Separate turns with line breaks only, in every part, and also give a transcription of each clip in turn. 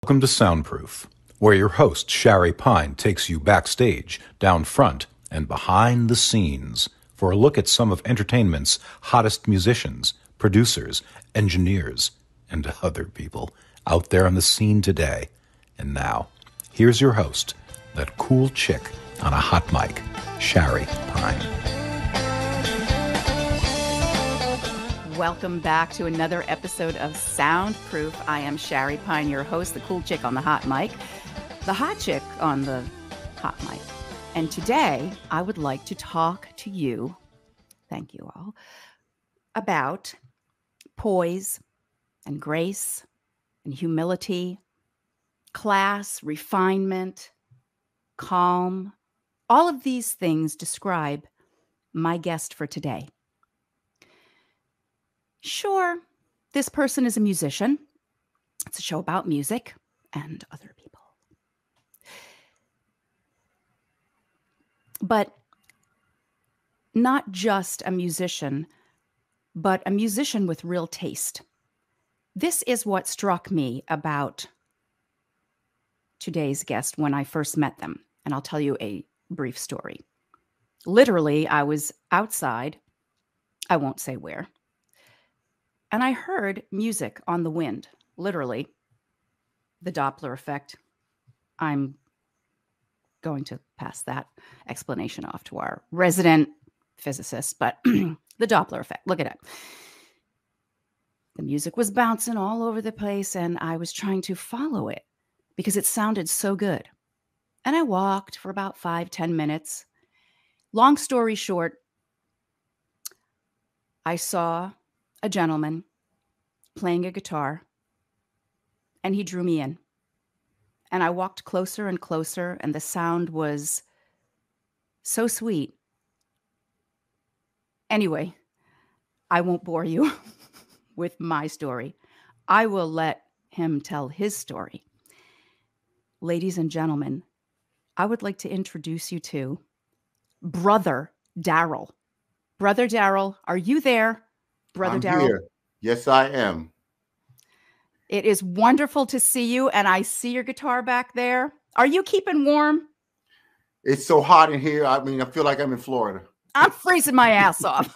Welcome to Soundproof, where your host Shari Pine takes you backstage, down front, and behind the scenes for a look at some of entertainment's hottest musicians, producers, engineers, and other people out there on the scene today. And now, here's your host, that cool chick on a hot mic, Shari Pine.
Welcome back to another episode of Soundproof. I am Shari Pine, your host, the cool chick on the hot mic, the hot chick on the hot mic. And today, I would like to talk to you, thank you all, about poise and grace and humility, class, refinement, calm. All of these things describe my guest for today. Sure, this person is a musician. It's a show about music and other people. But not just a musician, but a musician with real taste. This is what struck me about today's guest when I first met them. And I'll tell you a brief story. Literally, I was outside. I won't say where. And I heard music on the wind, literally, the Doppler effect. I'm going to pass that explanation off to our resident physicist, but the Doppler effect, look at it. The music was bouncing all over the place, and I was trying to follow it because it sounded so good. And I walked for about 5-10 minutes. Long story short, I saw a gentleman playing a guitar, and he drew me in. And I walked closer and closer, and the sound was so sweet. Anyway, I won't bore you with my story. I will let him tell his story. Ladies and gentlemen, I would like to introduce you to Brother Darryl. Brother Darryl, are you there? Brother Darryl?
Here. Yes, I am.
It is wonderful to see you, and I see your guitar back there. Are you keeping warm?
It's so hot in here. I mean, I feel like I'm in Florida.
I'm freezing my ass off.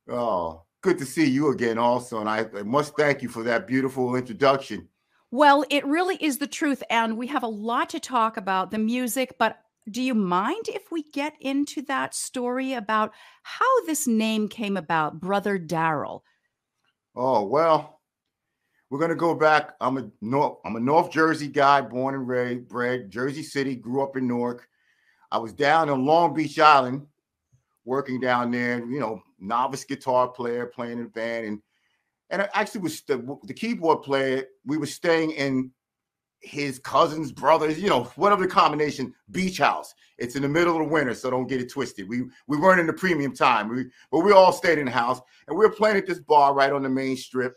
Oh, good to see you again also. And I must thank you for that beautiful introduction.
Well, it really is the truth, and we have a lot to talk about, the music, but do you mind if we get into that story about how this name came about, Brother Darryl?
Oh, well, we're going to go back. I'm a North Jersey guy, born and bred, Jersey City, grew up in Newark. I was down on Long Beach Island, working down there, novice guitar player, playing in a band. And I actually was the keyboard player. We were staying in his cousin's brothers, whatever the combination, beach house. It's in the middle of the winter, so don't get it twisted. We weren't in the premium time, but we all stayed in the house, and we were playing at this bar right on the main strip.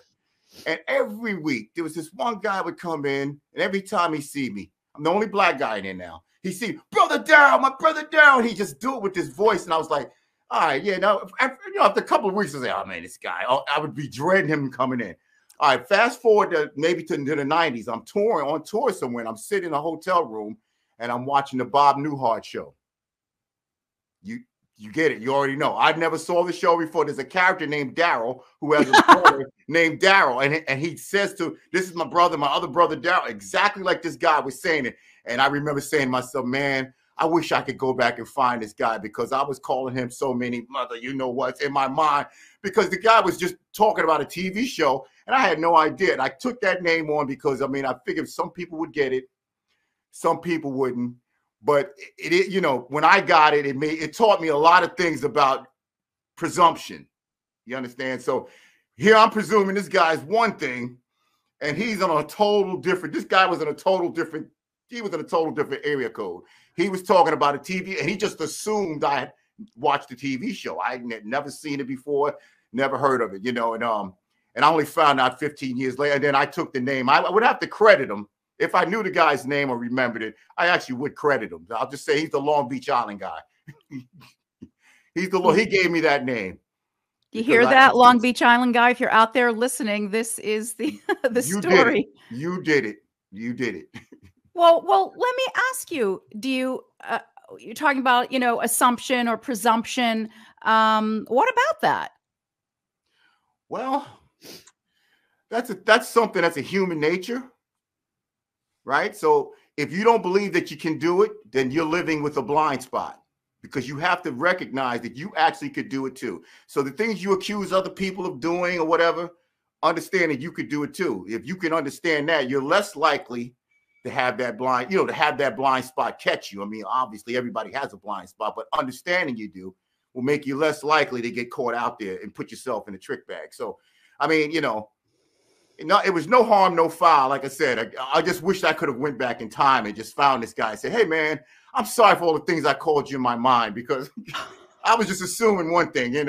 And every week there was this one guy would come in, and every time he see me, I'm the only black guy in there now. He see Brother Darryl, my Brother Darryl, and he just do it with his voice, and I was like, all right, yeah. Now, after a couple of weeks, I was like, oh man, this guy. I would be dreading him coming in. All right, fast forward to maybe to the 90s. I'm on tour somewhere, and I'm sitting in a hotel room, and I'm watching the Bob Newhart show. You get it. You already know. I never saw the show before. There's a character named Darryl who has a brother named Darryl, and he says this is my brother, my other brother Darryl, exactly like this guy was saying it. And I remember saying to myself, man, I wish I could go back and find this guy, because I was calling him so many mother, what's in my mind, because the guy was just talking about a TV show, and I had no idea. And I took that name on because, I figured some people would get it, some people wouldn't. But when I got it, it taught me a lot of things about presumption. You understand? So here I'm presuming this guy's one thing, and he's on a total different. This guy was in a total different. He was in a total different area code. He was talking about a TV, and he just assumed I had watched the TV show. I had never seen it before, never heard of it, and I only found out 15 years later. And then I took the name. I would have to credit him. If I knew the guy's name or remembered it, I actually would credit him. I'll just say he's the Long Beach Island guy. He gave me that name.
Do you hear that, Long Beach Island guy? If you're out there listening, this is the the story.
You did it. You did it.
Well, let me ask you, do you you're talking about, assumption or presumption. What about that?
Well, that's something that's a human nature, right? So if you don't believe that you can do it, then you're living with a blind spot, because you have to recognize that you actually could do it too. So the things you accuse other people of doing or whatever, understand that you could do it too. If you can understand that, you're less likely to have that blind, to have that blind spot catch you. I mean, obviously everybody has a blind spot, but understanding you do will make you less likely to get caught out there and put yourself in a trick bag. So, I mean, it was no harm, no foul. Like I said, I just wish I could have went back in time and just found this guy and said, hey, man, I'm sorry for all the things I called you in my mind, because I was just assuming one thing, and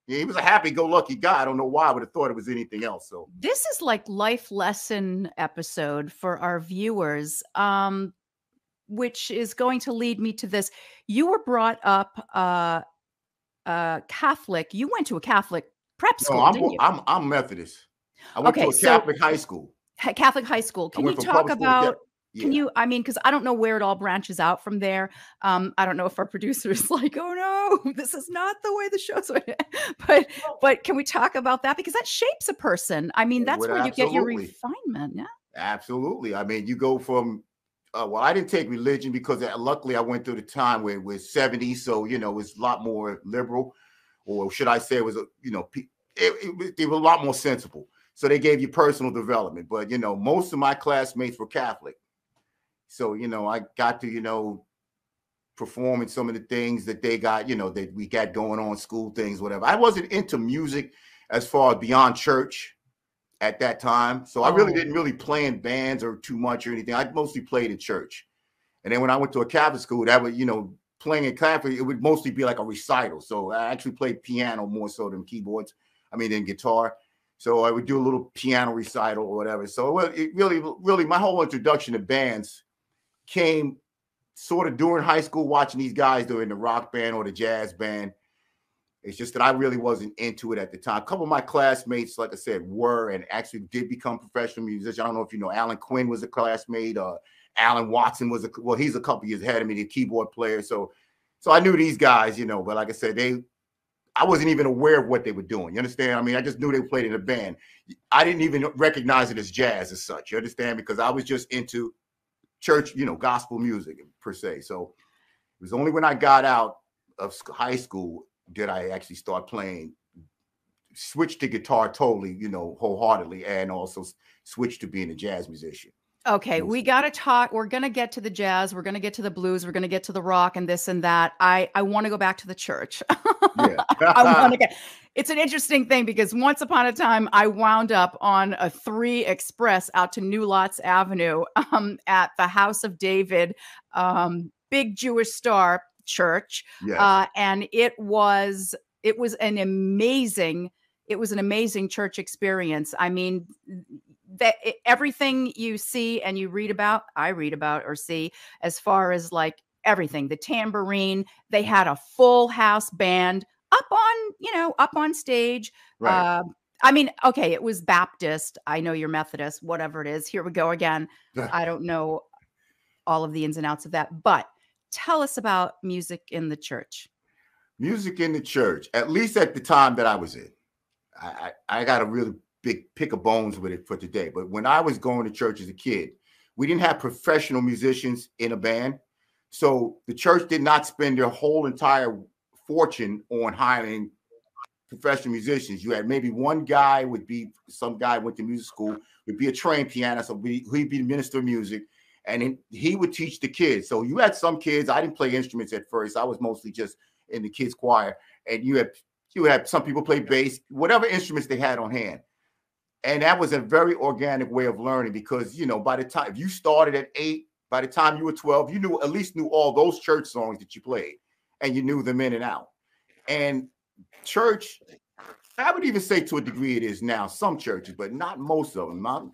he was a happy-go-lucky guy. I don't know why I would have thought it was anything else. So
this is like life lesson episode for our viewers, which is going to lead me to this. You were brought up Catholic. You went to a Catholic prep school, didn't you?
I'm Methodist. I went to a Catholic high school.
Catholic high school. Can you talk about? Can you? I mean, because I don't know where it all branches out from there. I don't know if our producer is like, oh no, this is not the way the show's. But can we talk about that, because that shapes a person? I mean, that's where you get your refinement. Yeah,
absolutely. I mean, you go from. Well, I didn't take religion because luckily I went through the time where it was 70s, so it was a lot more liberal, or should I say, it was they were a lot more sensible. So they gave you personal development. But most of my classmates were Catholic. So, I got to, perform in some of the things that they got, that we got going on, school things, whatever. I wasn't into music as far as beyond church at that time. So I really didn't really play in bands or too much or anything. I mostly played in church. And then when I went to a Catholic school, that would, playing in Catholic, it would mostly be like a recital. So I actually played piano more so than than guitar. So I would do a little piano recital or whatever. So it really, my whole introduction to bands came sort of during high school, watching these guys doing the rock band or the jazz band. It's just that I really wasn't into it at the time. A couple of my classmates, like I said, were and actually did become professional musicians. I don't know if you know, Alan Quinn was a classmate. Alan Watson was he's a couple years ahead of me, the keyboard player. So I knew these guys, but like I said, I wasn't even aware of what they were doing. You understand? I mean, I just knew they played in a band. I didn't even recognize it as jazz as such. You understand? Because I was just into church, gospel music per se. So it was only when I got out of high school did I actually start switch to guitar totally, wholeheartedly, and also switch to being a jazz musician.
Okay, we got to talk. We're going to get to the jazz. We're going to get to the blues. We're going to get to the rock and this and that. I want to go back to the church.
Yeah.
It's an interesting thing, because once upon a time, I wound up on a 3 Express out to New Lots Avenue at the House of David, big Jewish Star Church.
Yes.
And it was an amazing church experience. I mean, everything you see and you read about, I read about or see, as far as like everything, the tambourine, they had a full house band up on stage.
Right.
I mean, okay, it was Baptist. I know you're Methodist, whatever it is. Here we go again. I don't know all of the ins and outs of that, but tell us about music in the church.
Music in the church, at least at the time that I was in. I got a really big pick of bones with it for today. But when I was going to church as a kid, we didn't have professional musicians in a band. So the church did not spend their whole entire fortune on hiring professional musicians. You had maybe one guy some guy went to music school, would be a trained pianist, so he'd be the minister of music, and he would teach the kids. So you had some kids, I didn't play instruments at first. I was mostly just in the kids choir. And you had some people play bass, whatever instruments they had on hand. And that was a very organic way of learning, because, by the time if you started at 8, by the time you were 12, you at least knew all those church songs that you played, and you knew them in and out. And church, I would even say to a degree it is now, some churches, but not most of them.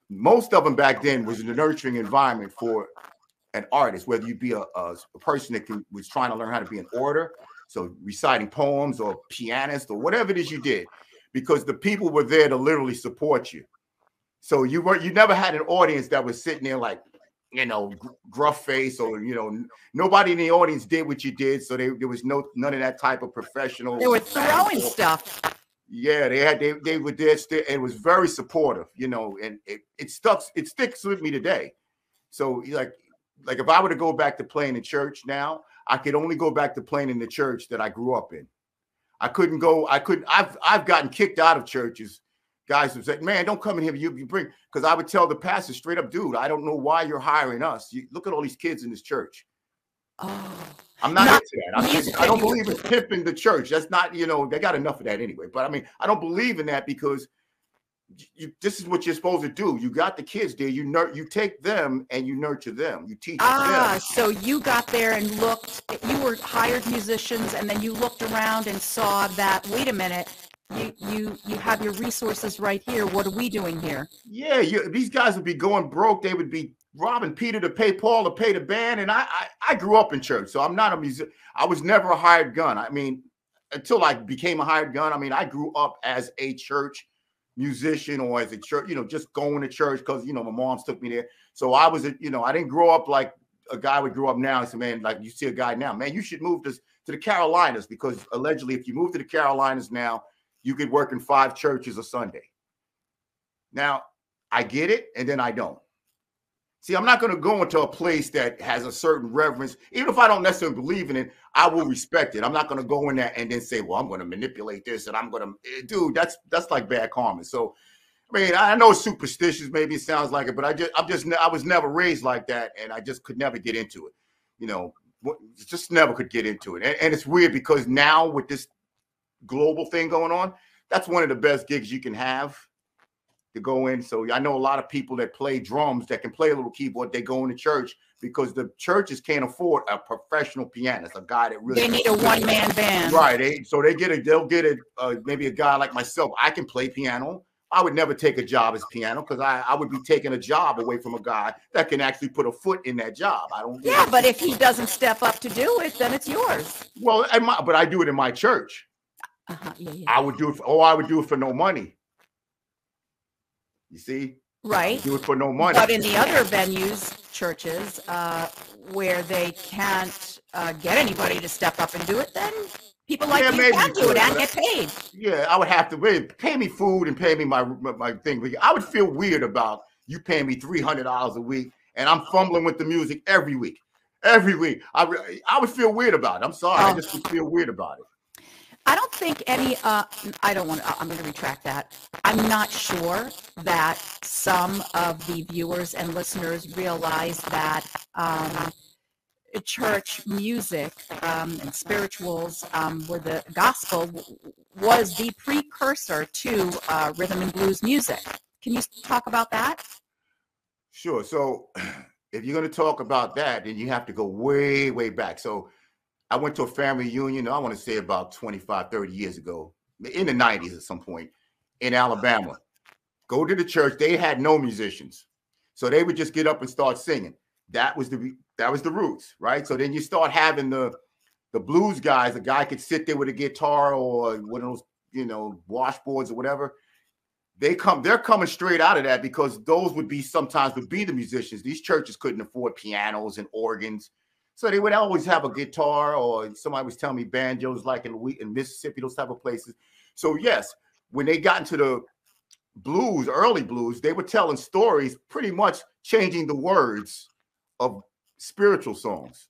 Most of them back then was a nurturing environment for an artist, whether you be a person that was trying to learn how to be an orator, So reciting poems or pianist or whatever it is you did, because the people were there to literally support you. So you never had an audience that was sitting there like, you know, gruff face, or, you know, nobody in the audience did what you did. So there was none of that type of professional.
They were throwing stuff.
Yeah, they were there. It was very supportive, you know, and it sticks with me today. So like if I were to go back to playing in church now, I could only go back to playing in the church that I grew up in. I've gotten kicked out of churches. Guys would say, man, don't come in here. You bring, because I would tell the pastor straight up, dude, I don't know why you're hiring us. Look at all these kids in this church. Oh, I'm not into that. I don't believe in pimping the church. That's not, you know, they got enough of that anyway. But I mean, I don't believe in that, because this is what you're supposed to do. You got the kids there. You take them and you nurture them. You teach them.
So you got there and looked. You were hired musicians, and then you looked around and saw that, wait a minute, you have your resources right here. What are we doing here?
Yeah, these guys would be going broke. They would be robbing Peter to pay Paul to pay the band. And I grew up in church, so I'm not a musician. I was never a hired gun. I mean, until I became a hired gun. I mean, I grew up as a church musician, or as a church, you know, just going to church because, you know, my mom's took me there. So I was, you know, I didn't grow up like a guy would grow up now and say, man, like you see a guy now, man, you should move to the Carolinas, because allegedly if you move to the Carolinas now, you could work in 5 churches a Sunday. Now, I get it, and then I don't. See, I'm not going to go into a place that has a certain reverence. Even if I don't necessarily believe in it, I will respect it. I'm not going to go in there and then say, well, I'm going to manipulate this, and I'm going to, dude, that's like bad karma. So, I mean, I know it's superstitious, maybe it sounds like it, but I was never raised like that, and I just could never get into it. You know, just never could get into it. And it's weird, because now with this global thing going on, that's one of the best gigs you can have, to go in. So I know a lot of people that play drums that can play a little keyboard. They go into church because the churches can't afford a professional pianist, a guy that really,
they need a one-man band,
right? They'll get maybe a guy like myself. I can play piano. I would never take a job as piano, because I would be taking a job away from a guy that can actually put a foot in that job. I don't.
Yeah, but if he doesn't step up to do it, then it's yours.
Well, but I do it in my church.
Yeah.
I would do it for no money. You see?
Right.
Do it for no money.
But in the other venues, churches, where they can't get anybody to step up and do it, then people like you can do it and get paid.
Yeah, I would have to pay me food and pay me my thing. I would feel weird about you paying me $300 a week, and I'm fumbling with the music every week. Every week. I would feel weird about it. I'm sorry. I just would feel weird about it.
I don't think any, I'm going to retract that. I'm not sure that some of the viewers and listeners realize that church music and spirituals, where the gospel was the precursor to rhythm and blues music. Can you talk about that?
Sure. So if you're going to talk about that, then you have to go way, way back. So I went to a family reunion, I want to say about 25, 30 years ago, in the 90s at some point, in Alabama. Go to the church. They had no musicians. So they would just get up and start singing. That was the roots, right? So then you start having the blues guys. A guy could sit there with a guitar or one of those, you know, washboards or whatever. They're coming straight out of that, because those would be the musicians. These churches couldn't afford pianos and organs. So they would always have a guitar, or somebody was telling me banjos, like in Mississippi, those type of places. So yes, when they got into the blues, early blues, they were telling stories, pretty much changing the words of spiritual songs,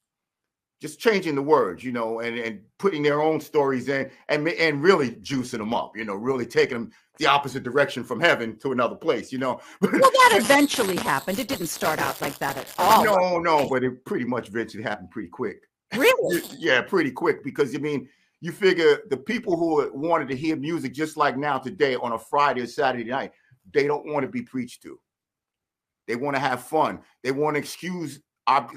just changing the words, you know, and putting their own stories in, and really juicing them up, you know, really taking them the opposite direction from heaven to another place, you know.
Well, that eventually happened. It didn't start out like that at all.
No, but it pretty much eventually happened pretty quick.
Really?
Yeah, pretty quick, because I mean, you figure the people who wanted to hear music just like now today on a Friday or Saturday night, they don't want to be preached to. They want to have fun. They want to excuse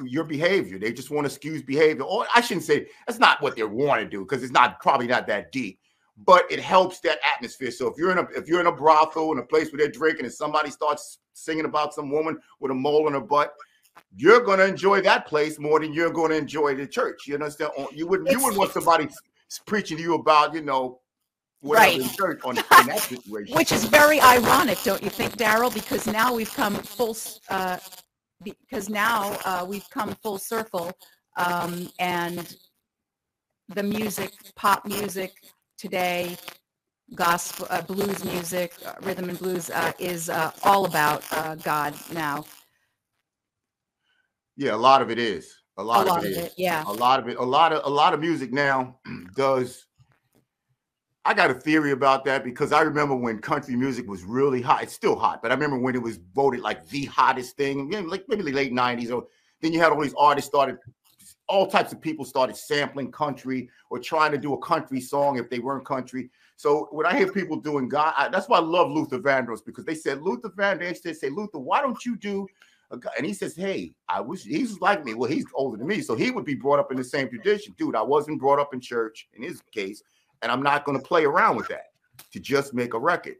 your behavior. They just want to excuse behavior. Or I shouldn't say that's not what they want to do, because it's probably not that deep. But it helps that atmosphere. So if you're in a brothel, in a place where they're drinking, and somebody starts singing about some woman with a mole in her butt, you're going to enjoy that place more than you're going to enjoy the church. You understand? You wouldn't want somebody preaching to you about, whatever in church in that situation.
Which is very ironic, don't you think, Darryl? Because now we've come full circle, and the music, pop music today, gospel, blues music, rhythm and blues is all about God now.
Yeah, a lot of it is. A lot of it is.
Yeah.
A lot of it. A lot of music now does. I got a theory about that because I remember when country music was really hot. It's still hot, but I remember when it was voted like the hottest thing, like maybe the late 90s. Or then you had all these artists all types of people started sampling country or trying to do a country song if they weren't country. So when I hear people doing God, that's why I love Luther Vandross, because they said, Luther Vandross, they say, Luther, why don't you do a God? And he says, hey, I wish he's like me. Well, he's older than me, so he would be brought up in the same tradition. Dude, I wasn't brought up in church in his case, and I'm not going to play around with that to just make a record.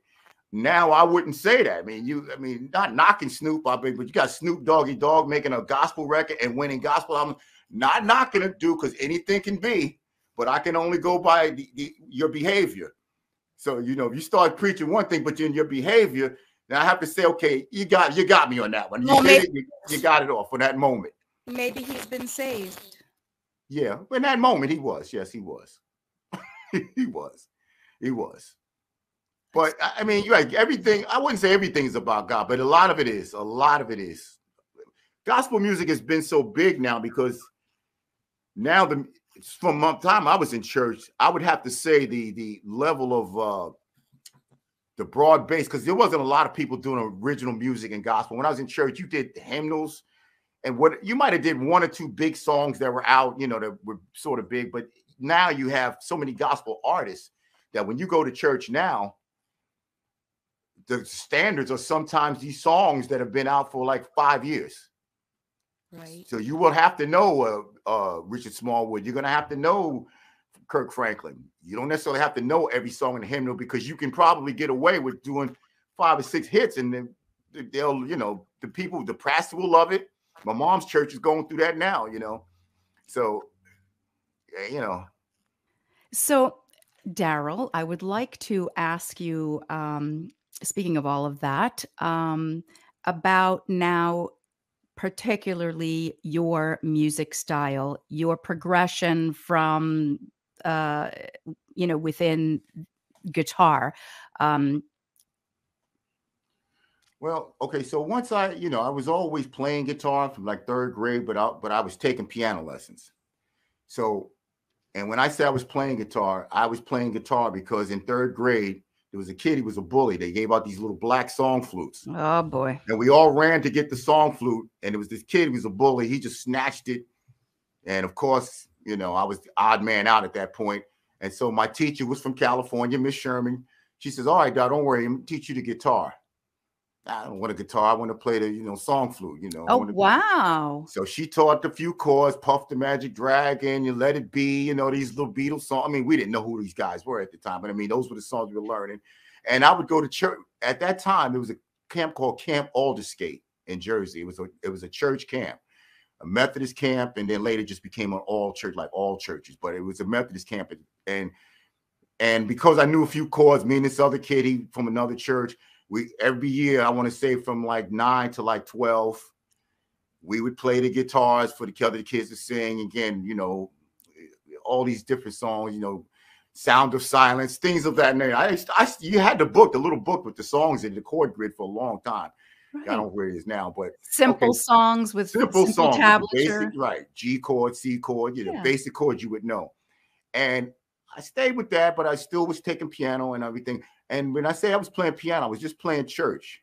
Now I wouldn't say that. I mean, not knocking Snoop, but you got Snoop Doggy Dogg making a gospel record and winning gospel album. Not knocking it, dude, because anything can be, but I can only go by your behavior. So, if you start preaching one thing, but then your behavior, now I have to say, okay, you got me on that one. You got it off for that moment.
Maybe he's been saved.
Yeah, in that moment he was. Yes, he was. He was. But I mean, you're right. Everything, I wouldn't say everything is about God, but a lot of it is. A lot of it is. Gospel music has been so big now because now from the time I was in church, I would have to say the level of the broad base, because there wasn't a lot of people doing original music and gospel. When I was in church, you did the hymnals, and what you might have did one or two big songs that were out, that were sort of big. But now you have so many gospel artists that when you go to church now, the standards are sometimes these songs that have been out for like 5 years.
Right.
So you will have to know Richard Smallwood. You're going to have to know Kirk Franklin. You don't necessarily have to know every song in the hymnal, because you can probably get away with doing 5 or 6 hits, and then they'll, the people, the pastor will love it. My mom's church is going through that now, So,
So, Darryl, I would like to ask you, speaking of all of that, about now, particularly your music style, your progression from, within guitar.
Well, okay. So once I was always playing guitar from like 3rd grade, but I was taking piano lessons. So, and when I say I was playing guitar because in 3rd grade, there was a kid, he was a bully. They gave out these little black song flutes.
Oh, boy.
And we all ran to get the song flute. And it was this kid who was a bully. He just snatched it. And of course, I was the odd man out at that point. And so my teacher was from California, Miss Sherman. She says, all right, Dad, don't worry. I'm going to teach you the guitar. I don't want a guitar. I want to play the, song flute,
Oh, wow.
So she taught a few chords, Puff the Magic Dragon, You Let It Be, these little Beatles songs. I mean, we didn't know who these guys were at the time, but I mean, those were the songs we were learning. And I would go to church. At that time, there was a camp called Camp Aldersgate in Jersey. It was a church camp, a Methodist camp, and then later just became an all church, like all churches. But it was a Methodist camp. And because I knew a few chords, me and this other kid, he from another church, every year, I want to say from like 9 to like 12, we would play the guitars for the other kids to sing. Again, all these different songs, Sound of Silence, things of that nature. You had the little book with the songs in the chord grid for a long time. Right. I don't know where it is now, but
simple songs with simple songs, tablature.
Basic, right? G chord, C chord, basic chords you would know. And I stayed with that, but I still was taking piano and everything. And when I say I was playing piano, I was just playing church.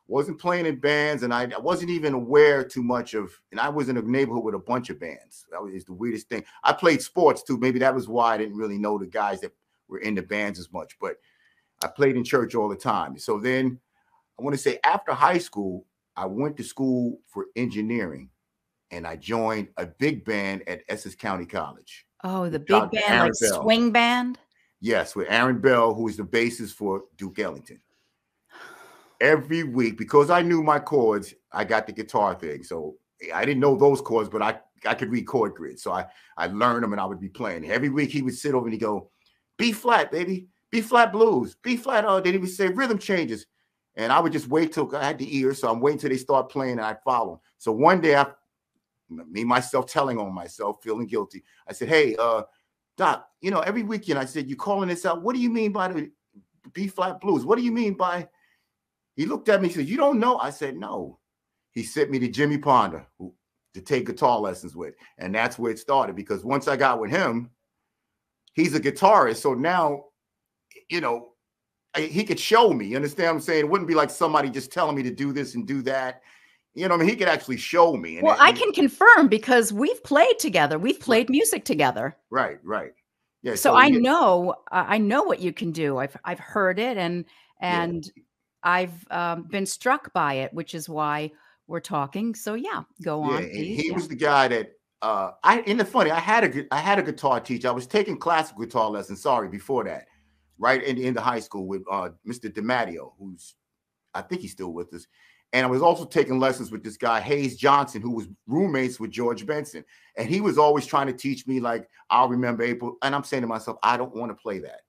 Wasn't playing in bands, and I wasn't even aware too much of, and I was in a neighborhood with a bunch of bands. That was the weirdest thing. I played sports too. Maybe that was why I didn't really know the guys that were in the bands as much, but I played in church all the time. So then I want to say after high school, I went to school for engineering, and I joined a big band at Essex County College.
Oh, the big band, like swing band?
Yes, with Aaron Bell, who is the bassist for Duke Ellington. Every week, because I knew my chords, I got the guitar thing. So I didn't know those chords, but I could read chord grids. So I learned them and I would be playing. Every week he would sit over and he'd go, B flat, baby, B flat blues, B flat. Oh, then he would say rhythm changes. And I would just wait till I had the ear. So I'm waiting till they start playing and I'd follow. So one day me, myself telling on myself, feeling guilty. I said, hey, Doc, you know, every weekend I said, you calling this out. What do you mean by the B flat blues? What do you mean by, he looked at me and said, you don't know? I said, no. He sent me to Jimmy Ponder to take guitar lessons with. And that's where it started, because once I got with him, he's a guitarist. So now, you know, he could show me. You understand what I'm saying? It wouldn't be like somebody just telling me to do this and do that. You know, I mean, he could actually show me. And
well, I can confirm because we've played together. We've played music together.
Right, right. Yeah.
So I know what you can do. I've heard it, and I've been struck by it, which is why we're talking. So yeah, go on. Please.
He was the guy that I had a guitar teacher. I was taking classical guitar lessons. Before that, right in the high school with Mr. DiMatteo, who's, I think he's still with us. And I was also taking lessons with this guy, Hayes Johnson, who was roommates with George Benson. And he was always trying to teach me, like, I'll remember April. And I'm saying to myself, I don't want to play that.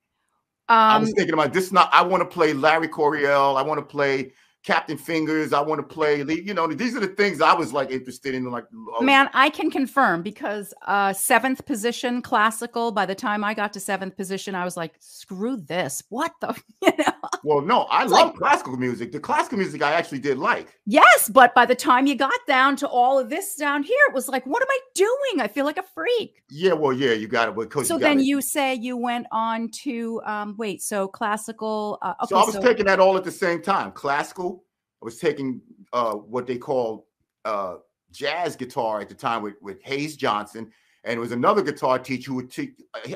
I was thinking about this. I want to play Larry Coryell. I want to play Captain Fingers. I want to play, you know, these are the things I was like interested in. Like,
man, I can confirm, because 7th position classical, by the time I got to 7th position, I was like, screw this. What the, you know?
Well, no, I love classical music. The classical music I actually did like.
Yes, but by the time you got down to all of this down here, it was like, what am I doing? I feel like a freak.
Yeah, well, yeah, you got it.
So then you say you went on to, so classical. Okay,
so I was taking that all at the same time. Classical, I was taking what they call jazz guitar at the time with Hayes Johnson. And it was another guitar teacher who would teach,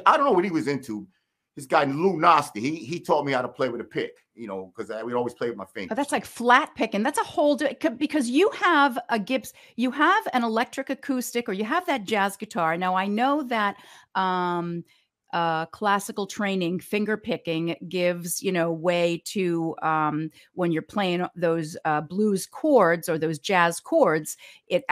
I don't know what he was into. This guy, Lou Nasty, he taught me how to play with a pick, you know, because I would always play with my fingers.
Oh, that's like flat picking. That's a whole, because you have a Gibbs, you have an electric acoustic, or you have that jazz guitar. Now, I know that classical training, finger picking gives, you know, way to when you're playing those blues chords or those jazz chords, it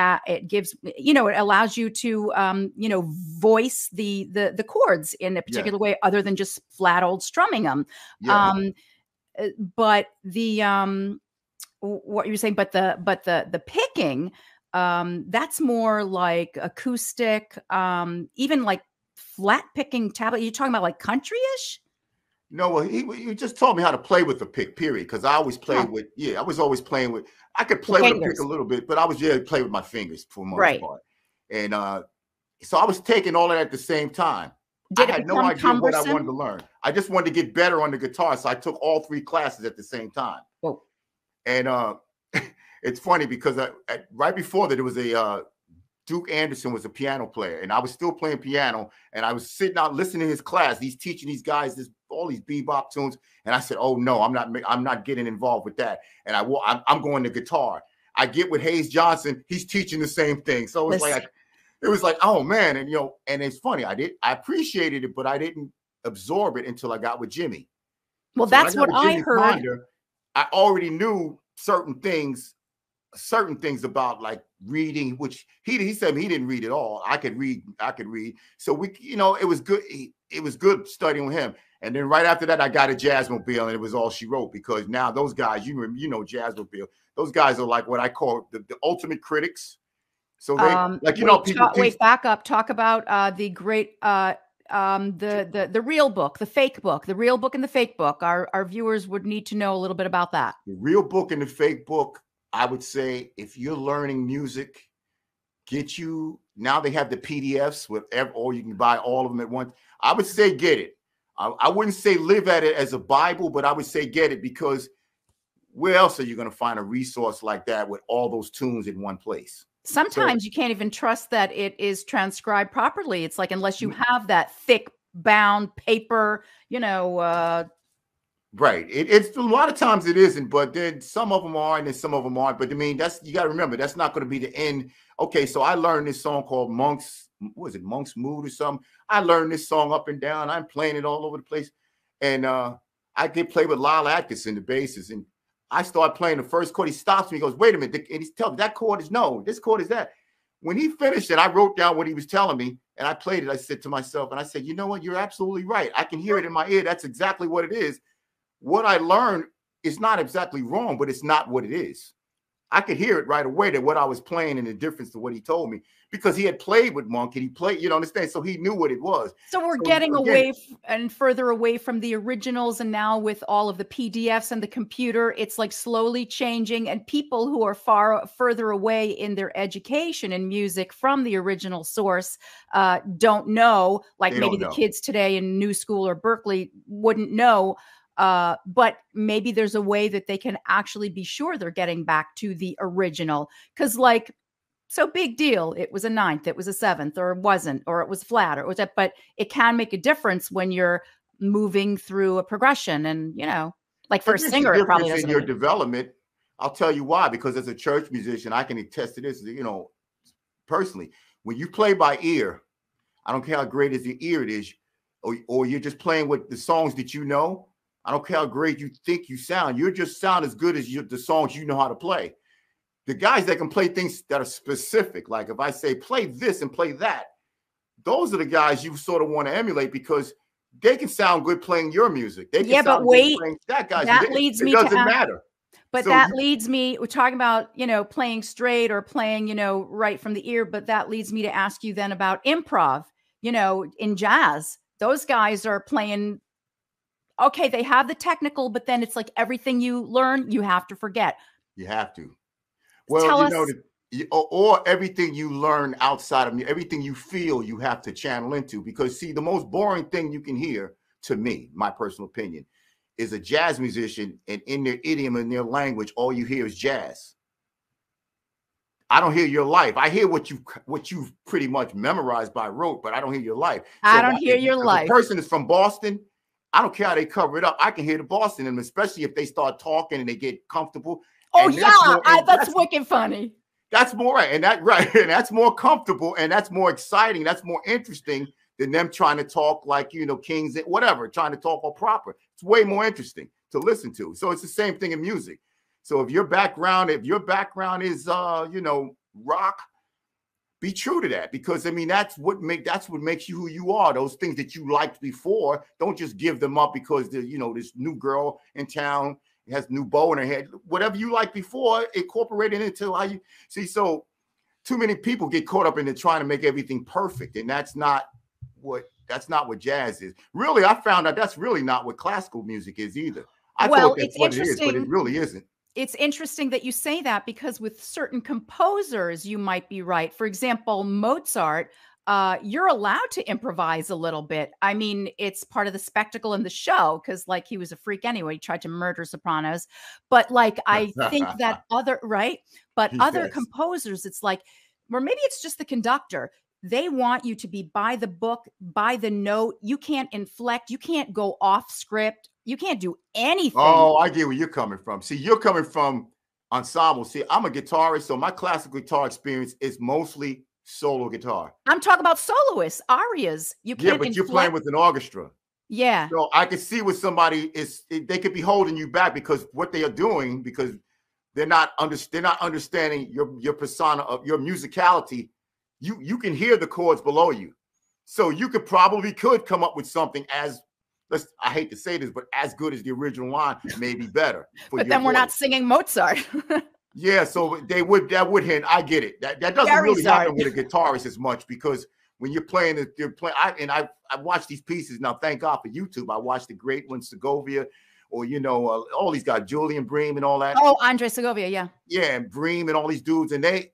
gives, you know, it allows you to you know, voice the chords in a particular way, other than just flat old strumming them. But the what you're saying, but the picking, that's more like acoustic, even like flat picking tablet. You're talking about like country-ish?
No, well, he just taught me how to play with the pick, period. Because I always played with, I was always playing with, I could play with the pick a little bit, but I was play with my fingers for the most part. And so I was taking all of that at the same time. I had no idea what I wanted to learn. I just wanted to get better on the guitar. So I took all 3 classes at the same time.
Whoa.
And it's funny because right before that, it was Duke Anderson was a piano player, and I was still playing piano, and I was sitting out listening to his class. He's teaching these guys all these bebop tunes, and I said, "Oh no, I'm not getting involved with that." And I'm going to guitar. I get with Hayes Johnson. He's teaching the same thing, so it was like, oh man, and you know, and it's funny. I appreciated it, but I didn't absorb it until I got with Jimmy.
Well, that's what I heard.
Ponder, I already knew certain things about like reading, which he said he didn't read it all. I could read. So we, you know, it was good. It was good studying with him. And then right after that, I got a Jazzmobile, and it was all she wrote, because now those guys, you know, Jazzmobile, those guys are like what I call the ultimate critics. So they like, you know, people
back up. Talk about the great the real book, the fake book, the real book and the fake book. Our viewers would need to know a little bit about that.
The real book and the fake book. I would say if you're learning music, now they have the PDFs or you can buy all of them at once. I would say get it. I wouldn't say live at it as a Bible, but I would say get it, because where else are you going to find a resource like that with all those tunes in one place?
Sometimes you can't even trust that it is transcribed properly. It's like, unless you have that thick bound paper, you know,
right. It's a lot of times it isn't, but then some of them are and then some of them aren't. But I mean, you got to remember, that's not going to be the end. Okay, so I learned this song called Monk's Mood or something. I learned this song up and down. I'm playing it all over the place. And I did play with Lyle Atkinson, the bassist. And I start playing the first chord. He stops me. He goes, wait a minute. And he's telling me that chord is no, this chord is that. When he finished it, I wrote down what he was telling me and I played it. I said to myself, and I said, you know what? You're absolutely right. I can hear it in my ear. That's exactly what it is. What I learned is not exactly wrong, but it's not what it is. I could hear it right away that what I was playing and the difference to what he told me, because he had played with Monk and he played, you know, understand? So he knew what it was.
So we're getting away and further away from the originals. And now with all of the PDFs and the computer, it's like slowly changing. And people who are further away in their education in music from the original source don't know, like maybe the kids today in New School or Berkeley wouldn't know. But maybe there's a way that they can actually be sure they're getting back to the original. Because like, so big deal. It was a ninth, it was a seventh, or it wasn't, or it was flat, or it was that. But it can make a difference when you're moving through a progression. And, you know, like for a singer, it probably doesn't.
In your development, I'll tell you why. Because as a church musician, I can attest to this, you know, personally. When you play by ear, I don't care how great as your ear it is, or you're just playing with the songs that you know. I don't care how great you think you sound. You just sound as good as the songs you know how to play. The guys that can play things that are specific, like if I say play this and play that, those are the guys you sort of want to emulate because they can sound good playing your music. They can
but wait,
that guy's
that leads me
to doesn't matter.
But so that leads me, we're talking about, you know, playing straight or playing, you know, right from the ear. But that leads me to ask you then about improv, you know, in jazz. Those guys are playing. Okay, they have the technical, but then it's like everything you learn, you have to forget.
You have to. Well, or everything you learn outside of me, everything you feel, you have to channel into. Because, see, the most boring thing you can hear, to me, my personal opinion, is a jazz musician, and in their idiom and their language, all you hear is jazz. I don't hear your life. I hear what you've pretty much memorized by rote, but I don't hear your life.
I don't hear your life.
The person is from Boston. I don't care how they cover it up. I can hear the Boston, and especially if they start talking and they get comfortable.
Oh that's wicked funny.
That's more right, and that's more comfortable, and that's more exciting. That's more interesting than them trying to talk like, you know, kings and whatever, trying to talk all proper. It's way more interesting to listen to. So it's the same thing in music. So if your background is you know, rock, be true to that, because I mean that's what makes you who you are. Those things that you liked before, don't just give them up because you know, this new girl in town has new bow in her head. Whatever you liked before, incorporate it into how you see. So too many people get caught up in trying to make everything perfect, and that's not what jazz is. Really, I found out that's really not what classical music is either. I thought that's what it is, but it really isn't.
It's interesting that you say that, because with certain composers, you might be right. For example, Mozart, you're allowed to improvise a little bit. I mean, it's part of the spectacle in the show, because like he was a freak anyway. He tried to murder sopranos. But like, I think that other composers, it's like, or maybe it's just the conductor. They want you to be by the book, by the note. You can't inflect. You can't go off script. You can't do anything.
Oh, I get where you're coming from. See, you're coming from ensemble. See, I'm a guitarist, so my classical guitar experience is mostly solo guitar.
I'm talking about soloists, arias. You can't.
Yeah, but you're playing with an orchestra.
Yeah.
So I can see what somebody is. They could be holding you back because what they are doing, because they're not understanding your persona of your musicality. You can hear the chords below you, so you could come up with something I hate to say this, but as good as the original line, maybe better.
But then we're not singing Mozart.
Yeah, so that would hint. I get it. That doesn't really happen with a guitarist as much, because when you're playing, I watch these pieces now. Thank God for YouTube. I watch the great ones, Segovia, or you know, all these guys, Julian Bream and all that.
Oh, Andre Segovia, yeah.
Yeah, and Bream and all these dudes, and they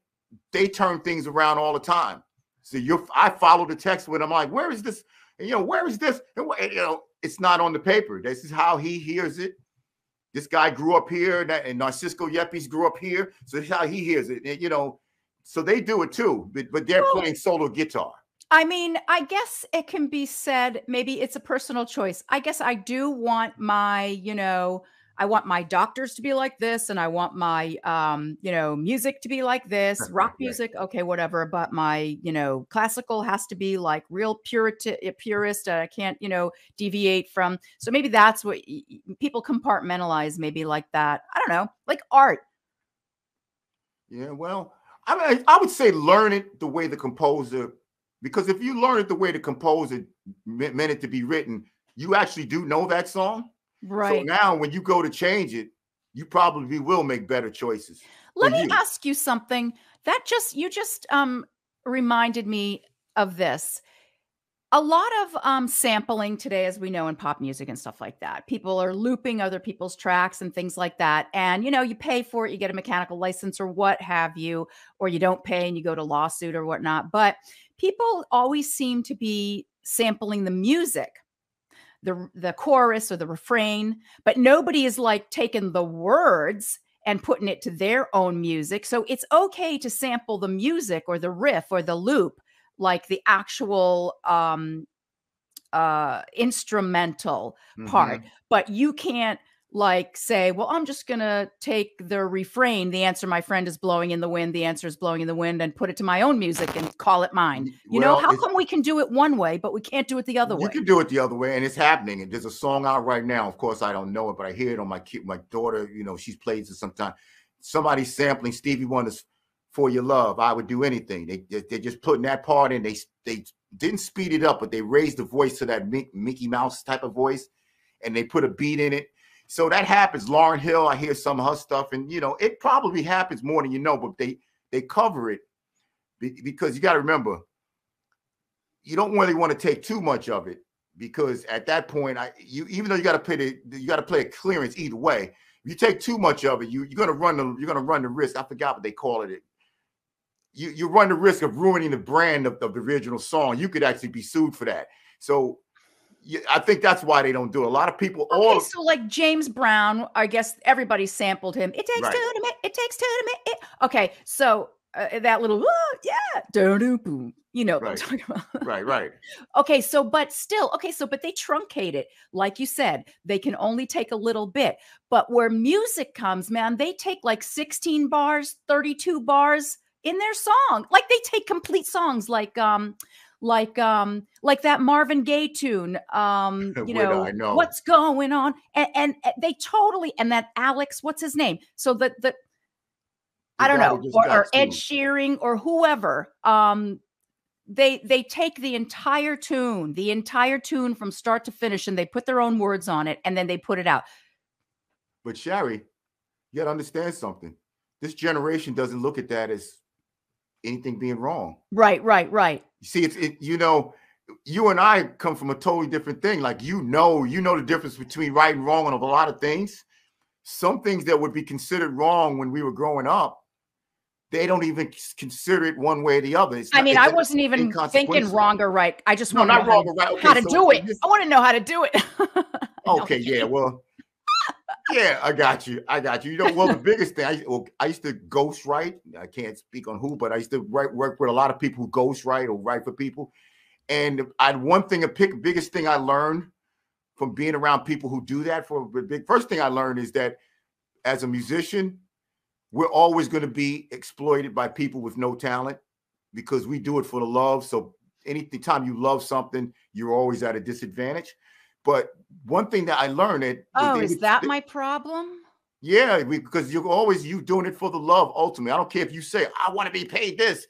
turn things around all the time. So I follow the text with. I'm like, where is this? And, you know, where is this? And, you know, it's not on the paper. This is how he hears it. This guy grew up here, and Narcisco Yepes grew up here. So this is how he hears it. And, you know, so they do it too, but they're playing solo guitar.
I mean, I guess it can be said, maybe it's a personal choice. I guess I do want my, you know, I want my doctors to be like this, and I want my, music to be like this, rock music, okay, whatever. But my, classical has to be like real purist. I can't, deviate from. So maybe that's what people compartmentalize, maybe like that. I don't know, like art.
Yeah, well, I mean, I would say learn it the way the composer, because if you learn it the way the composer meant it to be written, you actually do know that song.
Right.
So now when you go to change it, you probably will make better choices.
Let me ask you something. You just reminded me of this. A lot of sampling today, as we know, in pop music and stuff like that. People are looping other people's tracks and things like that. And, you pay for it, you get a mechanical license or what have you, or you don't pay and you go to lawsuit or whatnot. But people always seem to be sampling the music, the chorus or the refrain, but nobody is like taking the words and putting it to their own music. So it's okay to sample the music or the riff or the loop, like the actual instrumental part, but you can't like say, well, I'm just going to take the refrain. The answer, my friend, is blowing in the wind. The answer is blowing in the wind, and put it to my own music and call it mine. How come we can do it one way, but we can't do it the other way?
You can do it the other way, and it's happening. And there's a song out right now. Of course, I don't know it, but I hear it on my daughter. She's played it sometimes. Somebody's sampling Stevie Wonder's "For Your Love." I would do anything. They're just putting that part in. They didn't speed it up, but they raised the voice to that Mickey Mouse type of voice, and they put a beat in it. So that happens. Lauryn Hill, I hear some of her stuff, and it probably happens more than you know, but they cover it because you got to remember, you don't really want to take too much of it, because at that point, even though you got to play a clearance either way. If you take too much of it, you're gonna run the risk. I forgot what they call it. You run the risk of ruining the brand of the original song. You could actually be sued for that. So I think that's why they don't do it. A lot of people.
Okay, so like James Brown, I guess everybody sampled him. It takes two to make. It takes two to make. Okay, so that little boom. What I'm talking about.
Right.
Okay, but they truncate it. Like you said, they can only take a little bit. But where music comes, man, they take like 16 bars, 32 bars in their song. Like they take complete songs, like that Marvin Gaye tune,
I know
what's going on, and they totally, and that Alex, what's his name? So the I don't know, or Ed Sheeran or whoever, they take the entire tune from start to finish, and they put their own words on it, and then they put it out.
But Shari, you got to understand something. This generation doesn't look at that as anything being wrong.
Right.
You see, you and I come from a totally different thing. Like, you know the difference between right and wrong on a lot of things. Some things that would be considered wrong when we were growing up, they don't even consider it one way or the other.
I wasn't even thinking wrong or right. I just want to know how to do it. I want to know how to do it.
Okay, yeah, well, yeah, I got you. The biggest thing, I used to ghostwrite. I can't speak on who, but I used to work with a lot of people who ghostwrite or write for people. And biggest thing I learned from being around people who do that first thing I learned is that as a musician, we're always going to be exploited by people with no talent, because we do it for the love. So anytime you love something, you're always at a disadvantage. But one thing that I learned
is that my problem?
Yeah, because you doing it for the love. Ultimately, I don't care if you say I want to be paid this.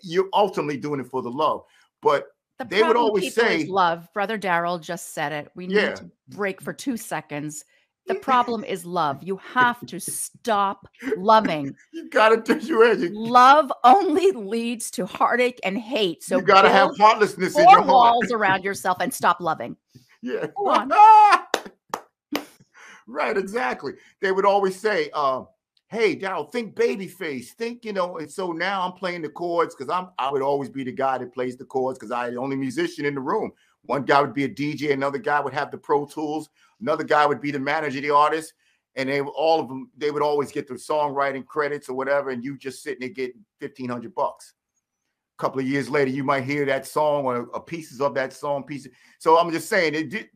You're ultimately doing it for the love. But they would always say
love. Brother Darryl just said it. We need to break for 2 seconds. The problem is love. You have to stop loving.
You gotta do
Love only leads to heartache and hate. So
you gotta have heartlessness in your heart.
4 walls around yourself and stop loving.
Yeah. Right, exactly. They would always say, hey, Darryl, think Babyface, think, and so now I'm playing the chords, because I would always be the guy that plays the chords, because I'm the only musician in the room. One guy would be a DJ, another guy would have the Pro Tools, another guy would be the manager of the artist, and they would always get the songwriting credits or whatever, and you just sitting there getting $1,500. A couple of years later, you might hear that song or pieces of that song. So I'm just saying, they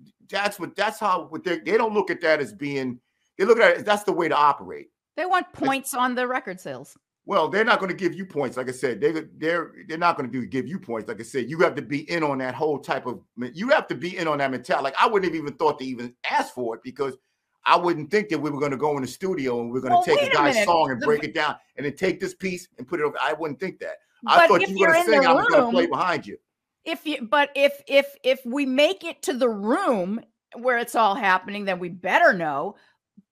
don't look at that as being They look at it, that's the way to operate.
They want points on the record sales.
Well, they're not going to give you points. Like I said, they're not going to give you points. Like I said, you have to be in on that whole type of, you have to be in on that mentality. Like I wouldn't have even thought to even ask for it because I wouldn't think that we were going to go in the studio and we're going to take a guy's song and break it down and then take this piece and put it over. I wouldn't think that. I thought you were going to sing, I was going to play behind you.
If we make it to the room where it's all happening, then we better know.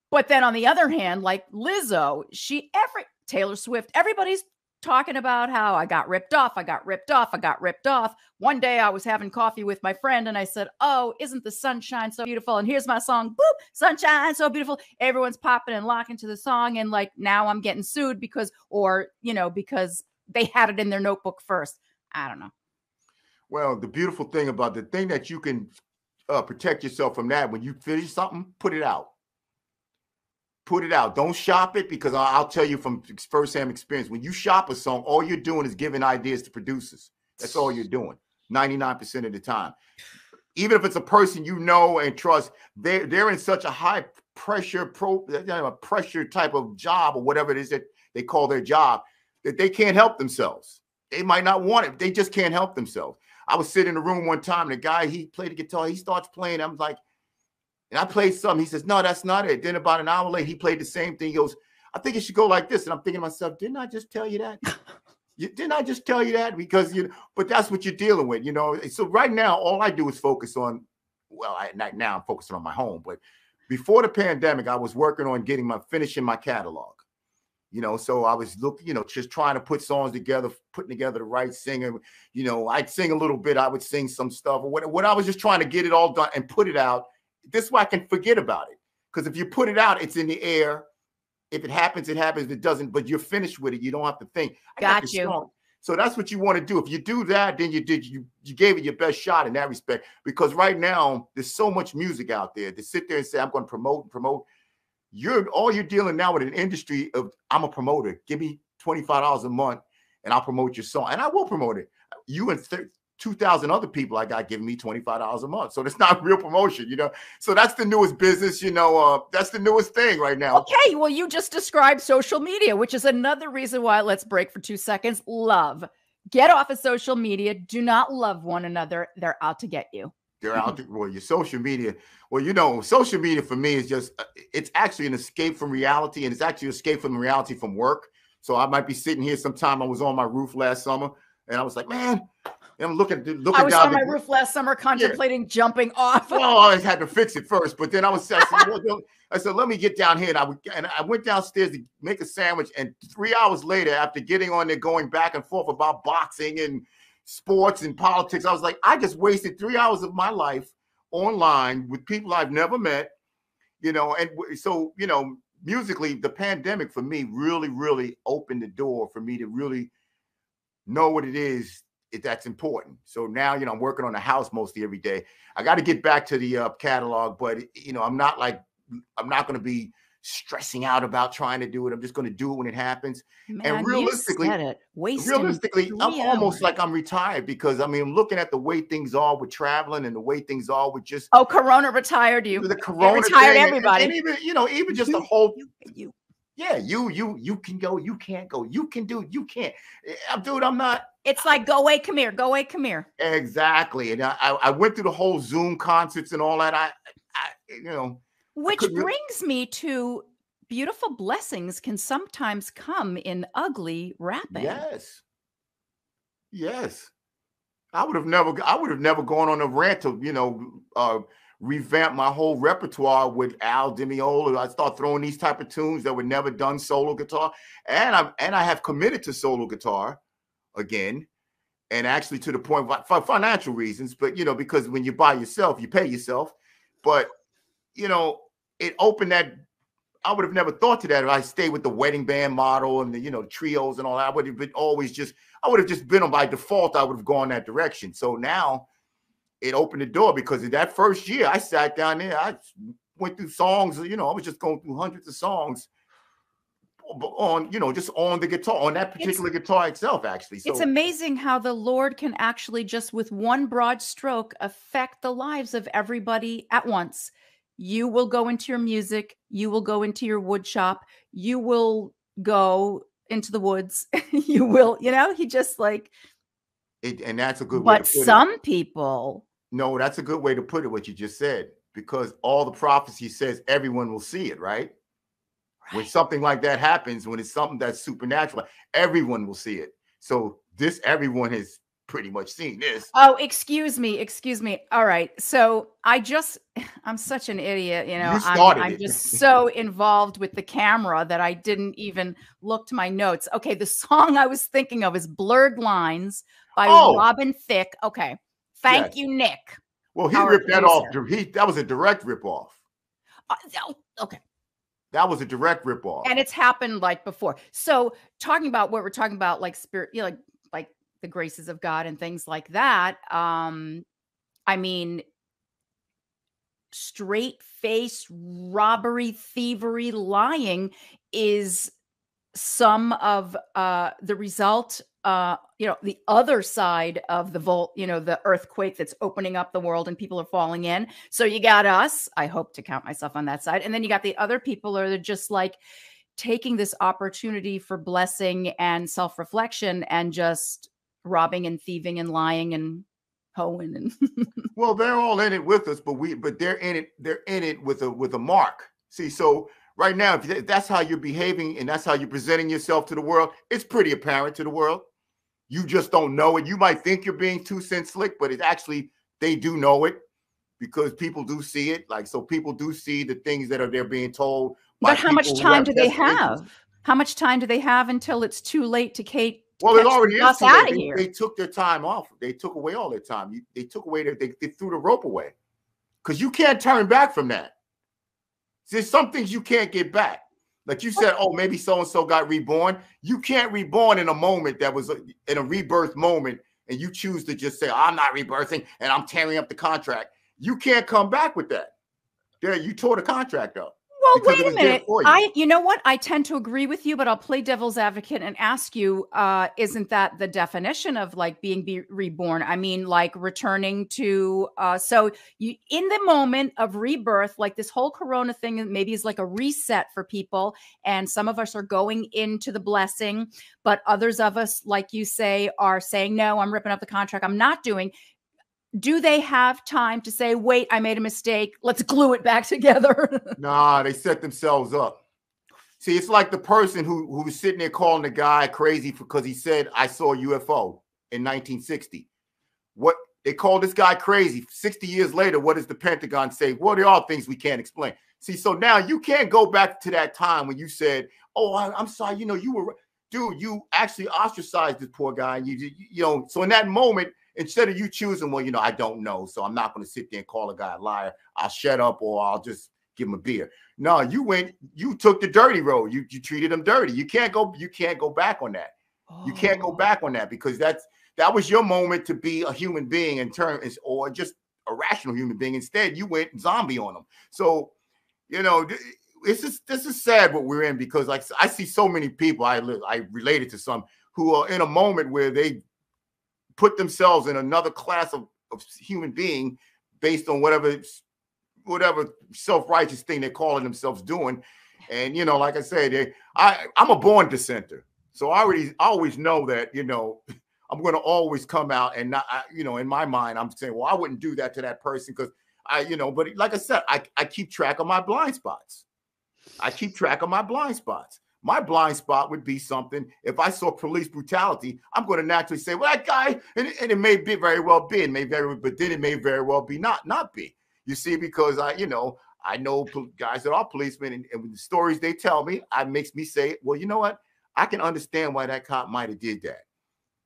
But then on the other hand, like Lizzo, Taylor Swift, everybody's talking about how I got ripped off. One day I was having coffee with my friend and I said, oh, isn't the sunshine so beautiful? And here's my song, boop, sunshine so beautiful. Everyone's popping and locking to the song. And like, now I'm getting sued because they had it in their notebook first. I don't know.
Well, the beautiful thing about the thing that you can protect yourself from that, when you finish something, put it out. Put it out. Don't shop it, because I'll tell you from firsthand experience, when you shop a song, all you're doing is giving ideas to producers. That's all you're doing 99% of the time. Even if it's a person you know and trust, they're in such a high pressure pressure type of job or whatever it is that they call their job, that they can't help themselves. They might not want it. They just can't help themselves. I was sitting in a room one time, and the guy, he played the guitar. He starts playing. I'm like, and I played something. He says, no, that's not it. Then about an hour later, he played the same thing. He goes, I think it should go like this. And I'm thinking to myself, didn't I just tell you that? Didn't I just tell you that? Because, but that's what you're dealing with, So right now, all I do is focus on, now I'm focusing on my home. But before the pandemic, I was working on finishing my catalog. So I was looking, just trying to put songs together, putting together the right singer. I'd sing a little bit. I would sing some stuff or what I was just trying to get it all done and put it out. This way I can forget about it. Because if you put it out, it's in the air. If it happens, it happens. If it doesn't, but you're finished with it. You don't have to think.
Got you.
Song. So that's what you want to do. If you do that, then you gave it your best shot in that respect. Because right now, there's so much music out there to sit there and say, I'm going to promote and promote. You're dealing now with an industry of, I'm a promoter. Give me $25 a month and I'll promote your song. And I will promote it. You and 2,000 other people I got giving me $25 a month. So that's not real promotion, So that's the newest business, that's the newest thing right now.
Okay, well, you just described social media, which is another reason why, let's break for 2 seconds. Love. Get off of social media. Do not love one another. They're out to get you.
They're out to, your social media. Well, social media for me is just, it's actually an escape from reality, and it's actually an escape from reality from work. So I might be sitting here sometime. I was on my roof last summer, and I was like, man, and I'm looking down.
I was on my roof last summer contemplating jumping off.
Well, I had to fix it first, but then I said, let me get down here. And I went downstairs to make a sandwich. And 3 hours later, after getting on there, going back and forth about boxing and sports and politics, I was like, I just wasted 3 hours of my life online with people I've never met, And so, musically, the pandemic for me really, really opened the door for me to really know what it is that's important. So now, I'm working on the house mostly every day. I got to get back to the catalog, but I'm not going to be stressing out about trying to do it. I'm just going to do it when it happens.
Man,
and realistically, I'm almost like I'm retired, because I'm looking at the way things are with traveling and the way things are with just.
Oh, Corona retired you.
The Corona
retired everybody.
And even, even just the whole. Yeah, you can go, you can't go, you can do, you can't. Dude, I'm not.
It's like, go away, come here, go away, come here.
Exactly. And I went through the whole Zoom concerts and all that.
Which brings me to beautiful blessings can sometimes come in ugly wrapping.
Yes. I would have never gone on a rant to, revamp my whole repertoire with Al Di Meola. I start throwing these type of tunes that were never done solo guitar. And I have committed to solo guitar again. And actually to the point for financial reasons, but because when you buy yourself, you pay yourself. But it opened that. I would have never thought to that if I stayed with the wedding band model and the trios and all that. I would have just been on by default. I would have gone that direction. So now it opened the door, because in that first year I sat down there, I went through songs, I was just going through hundreds of songs on, just on the guitar, on that particular guitar itself, actually. So
it's amazing how the Lord can actually just with one broad stroke affect the lives of everybody at once. You will go into your music. You will go into your wood shop. You will go into the woods. You will, he just like,
and that's a good way to
but
put it.
some people.
No, that's a good way to put it, what you just said, because all the prophecy says everyone will see it, right? When something like that happens, when it's something that's supernatural, everyone will see it. So this, everyone has pretty much seen this.
Oh, excuse me. All right. So I'm such an idiot.
You started
I'm
it.
just so involved with the camera that I didn't even look to my notes. Okay. The song I was thinking of is Blurred Lines by Robin Thicke. Okay. Thank you, Nick.
Well, he ripped that off. That was a direct ripoff.
Okay.
That was a direct ripoff.
And it's happened like before. So talking about what we're talking about, like spirit, like the graces of God and things like that. I mean, straight face robbery, thievery, lying is some of the result, the other side of the the earthquake that's opening up the world and people are falling in. So you got us, I hope to count myself on that side. And then you got the other people are just like taking this opportunity for blessing and self-reflection and just robbing and thieving and lying and hoeing and
well, they're all in it with us, but they're in it with a mark. See, so right now, if that's how you're behaving and that's how you're presenting yourself to the world, it's pretty apparent to the world. You just don't know it. You might think you're being 2 cent slick, but it's actually, they do know it because people do see it. Like, so people do see the things that they're being told.
But how much time do they have? How much time do they have until it's too late to Kate?
Well, it already is too
late.
Here. They took their time off. They took away all their time. They took away they threw the rope away because you can't turn back from that. There's some things you can't get back. Like you said, oh, maybe so-and-so got reborn. You can't reborn in a moment that was in a rebirth moment, and you choose to just say, I'm not rebirthing, and I'm tearing up the contract. You can't come back with that. There, you tore the contract up.
Well, wait a minute. You know what? I tend to agree with you, but I'll play devil's advocate and ask you, isn't that the definition of like being reborn? I mean, like returning to, so you, in the moment of rebirth, like this whole Corona thing maybe is like a reset for people. And some of us are going into the blessing, but others of us, like you say, are saying, no, I'm ripping up the contract. I'm not doing. Do they have time to say, wait, I made a mistake. Let's glue it back together? Nah,
they set themselves up. See, it's like the person who was sitting there calling the guy crazy because he said, I saw a UFO in 1960. What they called this guy crazy. 60 years later, what does the Pentagon say? Well, there are things we can't explain. See, so now you can't go back to that time when you said, oh, I'm sorry, you were, dude, you actually ostracized this poor guy. And so in that moment, instead of you choosing, well, I don't know, so I'm not going to sit there and call a guy a liar. I'll shut up or I'll just give him a beer. No, you took the dirty road. You treated him dirty. You can't go back on that. Oh. You can't go back on that because that was your moment to be a human being or just a rational human being. Instead, you went zombie on them. So, this is sad what we're in because like I see so many people I related to some who are in a moment where they put themselves in another class of human being based on whatever self-righteous thing they're calling themselves doing. And, like I said, I'm a born dissenter. So I always know that, I'm going to always come out and not, in my mind, I'm saying, well, I wouldn't do that to that person because but like I said, I keep track of my blind spots. My blind spot would be something, if I saw police brutality, I'm going to naturally say, well, that guy, and it may be very well be, but then it may very well be not be. You see, because I know guys that are policemen and the stories they tell me, it makes me say, well, you know what? I can understand why that cop might have did that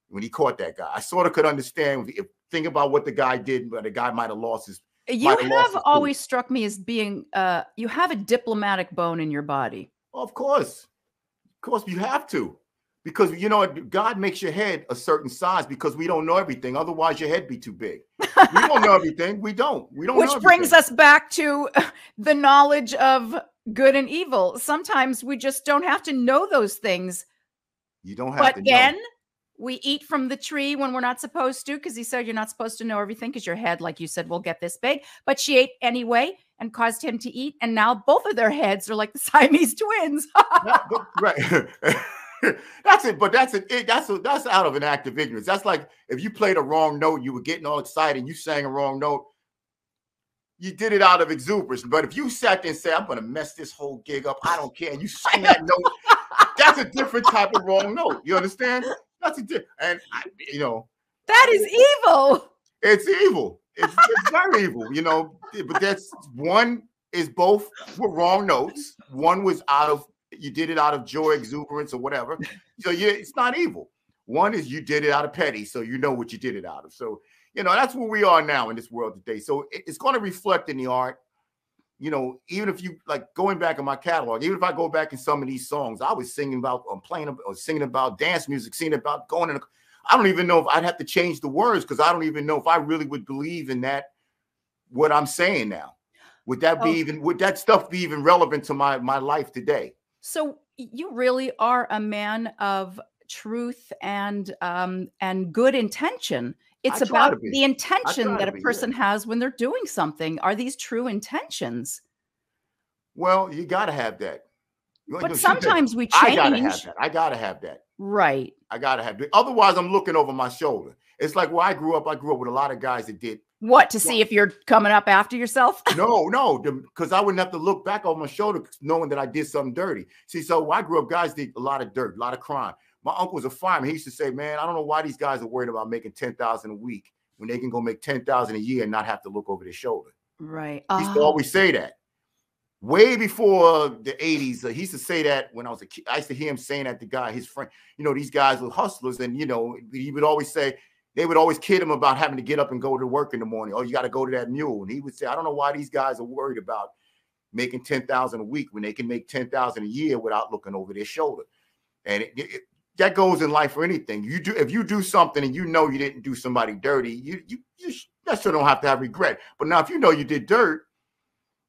when he caught that guy. I sort of could understand, think about what the guy did, but the guy might have lost his.
You have always struck me as being, you have a diplomatic bone in your body.
Well, of course. Of course, you have to, because God makes your head a certain size because we don't know everything. Otherwise, your head be too big. We don't know everything. We don't. Which
brings us back to the knowledge of good and evil. Sometimes we just don't have to know those things.
You don't have to.
But again, we eat from the tree when we're not supposed to, because he said you're not supposed to know everything because your head, like you said, will get this big. But she ate anyway. and caused him to eat. And now both of their heads are like the Siamese twins.
Right. That's it. But that's out of an act of ignorance. That's like if you played a wrong note, you were getting all excited, and you sang a wrong note. You did it out of exuberance. But if you sat there and said, I'm going to mess this whole gig up, I don't care, and you sang that note, that's a different type of wrong note. You understand? That's a different, and
that is evil.
It's evil. It's very evil, but that's one is both were wrong notes. One was you did it out of joy, exuberance, or whatever. So it's not evil. One is you did it out of petty, so you know what you did it out of. So, that's where we are now in this world today. So it's going to reflect in the art. Even if you like going back in my catalog, even if I go back in some of these songs, I was singing about, singing about dance music, singing about going in. I don't even know if I'd have to change the words because I don't even know if I really would believe in that. What I'm saying now, would that stuff be even relevant to my life today?
So you really are a man of truth and good intention. It's about the intention that a person has when they're doing something. Are these true intentions?
Well, you got to have that.
But sometimes we change.
I got to have that.
Right.
I got to have that. Otherwise, I'm looking over my shoulder. It's like where I grew up with a lot of guys that did.
What, to see if you're coming up after yourself?
No, because I wouldn't have to look back over my shoulder knowing that I did something dirty. See, so when I grew up, guys did a lot of dirt, a lot of crime. My uncle was a fireman. He used to say, man, I don't know why these guys are worried about making $10,000 a week when they can go make $10,000 a year and not have to look over their shoulder.
Right.
He used to always say that. Way before the 80s, he used to say that when I was a kid. I used to hear him saying that to guy, his friend, these guys were hustlers. And, he would always say, they would always kid him about having to get up and go to work in the morning. Oh, you got to go to that mule. And he would say, I don't know why these guys are worried about making $10,000 a week when they can make $10,000 a year without looking over their shoulder. And that goes in life for anything. If you do something and you didn't do somebody dirty, you sure don't have to have regret. But now if you did dirt,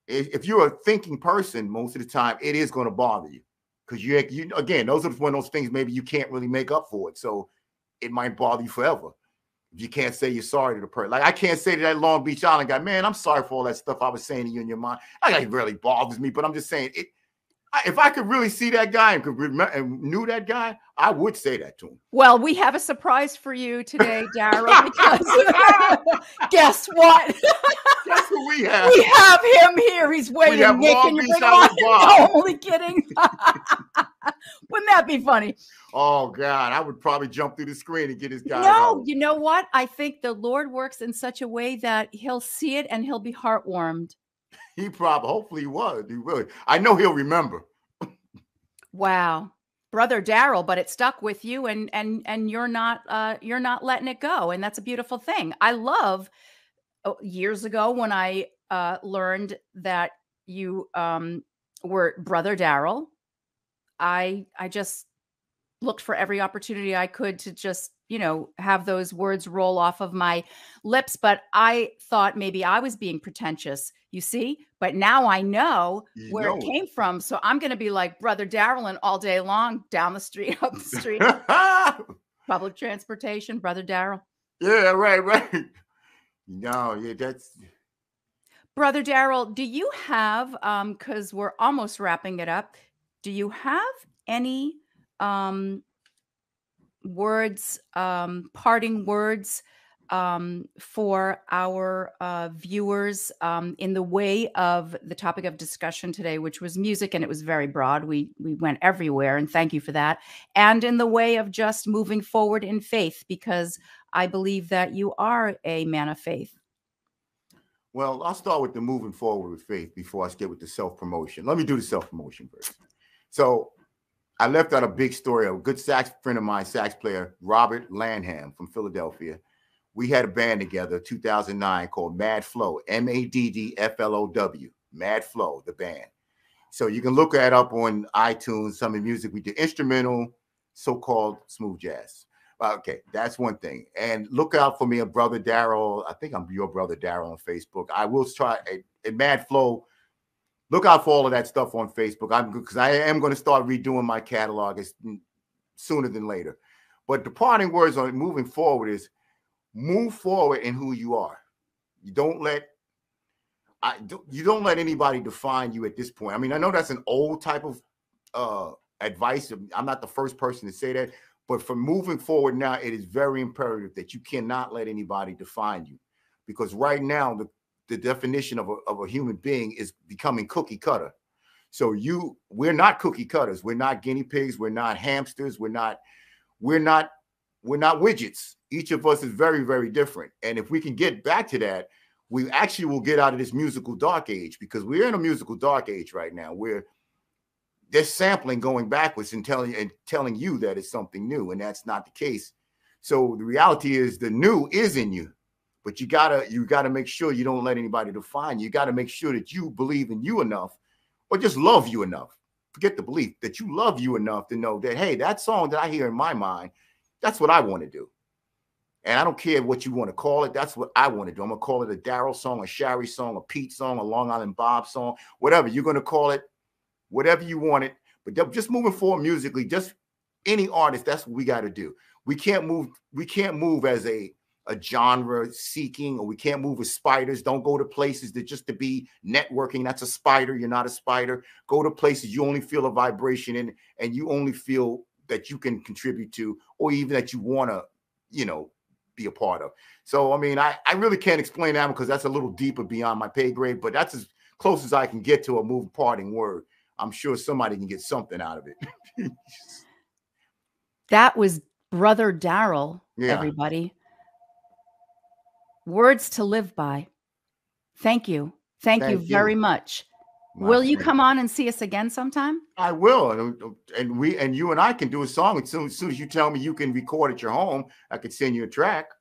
if you're a thinking person, most of the time it is going to bother you because you again, those are one of those things maybe you can't really make up for it. So it might bother you forever. If you can't say you're sorry to the person, like I can't say to that Long Beach Island guy, man, I'm sorry for all that stuff I was saying to you in your mind. It really bothers me, but I'm just saying it. If I could really see that guy and could remember and knew that guy, I would say that to him.
Well, we have a surprise for you today, Darryl, because guess what?
Guess who we have?
We have him here. He's waiting.
We have Long Beach Island Bob.
No, only kidding. Wouldn't that be funny?
Oh, God. I would probably jump through the screen and get his guy.
No, you know what? I think the Lord works in such a way that he'll see it and he'll be heartwarmed.
Hopefully he was. He really. I know he'll remember.
Wow. Brother Darryl, but it stuck with you and you're not letting it go. And that's a beautiful thing. I love years ago when I learned that you were Brother Darryl. I just looked for every opportunity I could to just, have those words roll off of my lips. But I thought maybe I was being pretentious, you see, but now I know where it came from. So I'm going to be like Brother Darryl and all day long down the street, up the street, public transportation, Brother Darryl.
Yeah, right. No, yeah, that's.
Brother Darryl, do you have, because we're almost wrapping it up, do you have any words, parting words for our viewers in the way of the topic of discussion today, which was music, and it was very broad. We went everywhere, and thank you for that. And in the way of just moving forward in faith, because I believe that you are a man of faith.
Well, I'll start with the moving forward with faith before I get with the self-promotion. Let me do the self-promotion first. So I left out a big story. A good sax friend of mine, sax player, Robert Lanham from Philadelphia. We had a band together, 2009, called Mad Flow, MADDFLOW, Mad Flow, the band. So you can look that up on iTunes, some of the music we did, instrumental, so-called smooth jazz. Okay, that's one thing. And look out for me, Brother Darryl. I think I'm your Brother Darryl on Facebook. I will try a Mad Flow. Look out for all of that stuff on Facebook. Because I am going to start redoing my catalog sooner than later. But the parting words on moving forward is move forward in who you are. You don't let you don't let anybody define you at this point. I mean, I know that's an old type of advice. I'm not the first person to say that, but for moving forward now, it is very imperative that you cannot let anybody define you, because right now the definition of a human being is becoming cookie cutter. So we're not cookie cutters. We're not guinea pigs. We're not hamsters. We're not widgets. Each of us is very, very different. And if we can get back to that, we actually will get out of this musical dark age, because we're in a musical dark age right now where there's sampling going backwards and telling you that it's something new, and that's not the case. So the reality is the new is in you, but you gotta make sure you don't let anybody define you. You gotta make sure that you believe in you enough, or just love you enough. Forget the belief, that you love you enough to know that, hey, that song that I hear in my mind, that's what I want to do. And I don't care what you want to call it. That's what I want to do. I'm going to call it a Darryl song, a Shari song, a Pete song, a Long Island Bob song, whatever. You're going to call it whatever you want it. But just moving forward musically, just any artist, that's what we got to do. We can't move as a genre seeking, or we can't move as spiders. Don't go to places that just to be networking. That's a spider. You're not a spider. Go to places you only feel a vibration in, and you only feel that you can contribute to, or even that you want to, be a part of. So, I mean, I really can't explain that, because that's a little deeper beyond my pay grade, but that's as close as I can get to a move parting word. I'm sure somebody can get something out of it.
That was Brother Darryl,
Yeah.
everybody. Words to live by. Thank you. Thank you very much. Will you come on and see us again sometime?
I will. And you and I can do a song. As soon as you tell me you can record at your home, I could send you a track.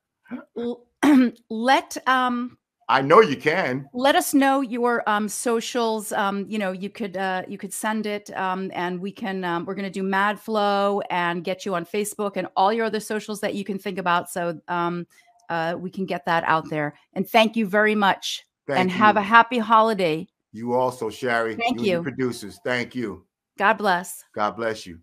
I
know you can.
Let us know your socials. You could send it, and we can. We're going to do Mad Flow and get you on Facebook and all your other socials that you can think about. So we can get that out there. And thank you very much. And have a happy holiday.
You also, Shari.
Thank you.
And your producers. Thank you.
God bless.
God bless you.